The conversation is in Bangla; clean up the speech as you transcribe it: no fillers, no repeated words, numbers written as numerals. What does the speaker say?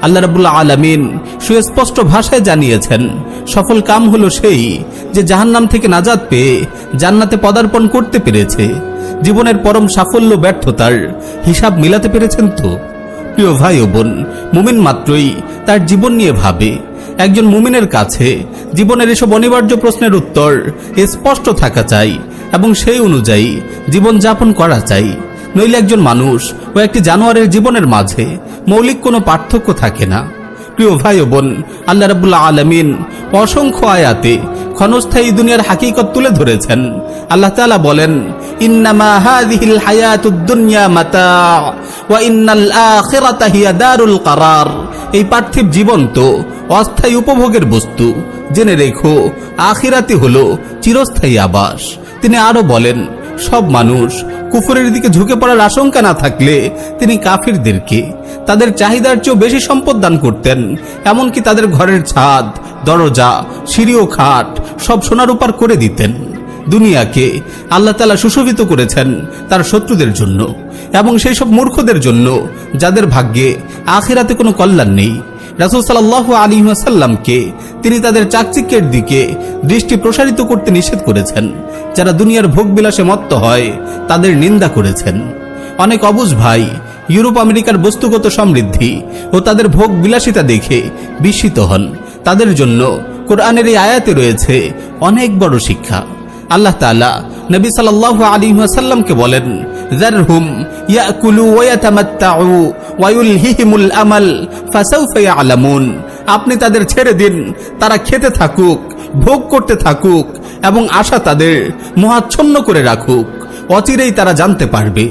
আল্লাহ রাব্বুল আলামিন সুস্পষ্ট ভাষায় জানিয়েছেন, সফল কাম হলো সেই যে জাহান্নাম থেকে নাজাত পেয়ে জান্নাতে পদার্পণ করতে পেরেছে। জীবনের পরম সাফল্য ব্যর্থতার হিসাব মিলাতে পেরেছেন তো? প্রিয় ভাই ও বোন, মুমিন মাত্রই তার জীবন নিয়ে ভাবে। একজন মুমিনের কাছে জীবনের এসব অনিবার্য প্রশ্নের উত্তর স্পষ্ট থাকা চাই এবং সেই অনুযায়ী জীবন যাপন করা চাই। নইলে একজন মানুষ ও একটি জানোয়ারের জীবনের মাঝে মৌলিক কোনো পার্থক্য থাকে না। প্রিয় ভাই ও বোন, আল্লাহ রাব্বুল আলামিন অসংখ্য আয়াতে ক্ষণস্থায়ী দুনিয়ার হাকিকত তুলে ধরেছেন। আল্লাহ তাআলা বলেন, ইন্নামা হাযিহিল হায়াতুদ দুনিয়া মাতা' ওয়া ইন্নাল আখিরাতা হিয়া দারুল কারার। এই পার্থিব জীবন তো অস্থায়ী উপভোগের বস্তু, জেনে রেখো আখিরাতে হলো চিরস্থায়ী আবাস। তিনি আরো বলেন, সব মানুষ কুফরের দিকে ঝুঁকে পড়ার আশঙ্কা না থাকলে তিনি কাফিরদেরকে তাদের চাহিদার চেয়েও বেশি সম্পদ দান করতেন। এমনকি তাদের ঘরের ছাদ, দরজা, সিঁড়ি ও খাট সব সোনার উপর করে দিতেন। দুনিয়াকে আল্লাহ তাআলা সুশোভিত করেছেন তার শত্রুদের জন্য এবং সেই সব মূর্খদের জন্য যাদের ভাগ্যে আখিরাতে কোনো কল্যাণ নেই। রাসূল সাল্লাল্লাহু আলাইহি ওয়াসাল্লামকে তিনি তাদের চাকচিক্যের দিকে দৃষ্টি প্রসারিত করতে নিষেধ করেছেন। যারা দুনিয়ার ভোগবিলাসে মত্ত হয় তাদের নিন্দা করেছেন। অনেক অবুঝ ভাই ইউরোপ আমেরিকার বস্তুগত সমৃদ্ধি ও তাদের ভোগ বিলাসিতা দেখে বিস্মিত হন। তাদের জন্য কোরআনের এই আয়াতে রয়েছে অনেক বড় শিক্ষা। আল্লাহ তাআলা নবী সাল্লাল্লাহু আলাইহি ওয়াসাল্লামকে বলেন, যারহুম ইয়াকুলু ওয়া ইয়াতামাত্তাউ ওয়া ইউলহিহিমুল আমাল ফাসাউফা ইয়ালামুন। আপনি তাদের ছেড়ে দিন, তারা খেতে থাকুক, ভোগ করতে থাকুক এবং আশা তাদের মোহাচ্ছন্ন করে রাখুক, অচিরেই তারা জানতে পারবে।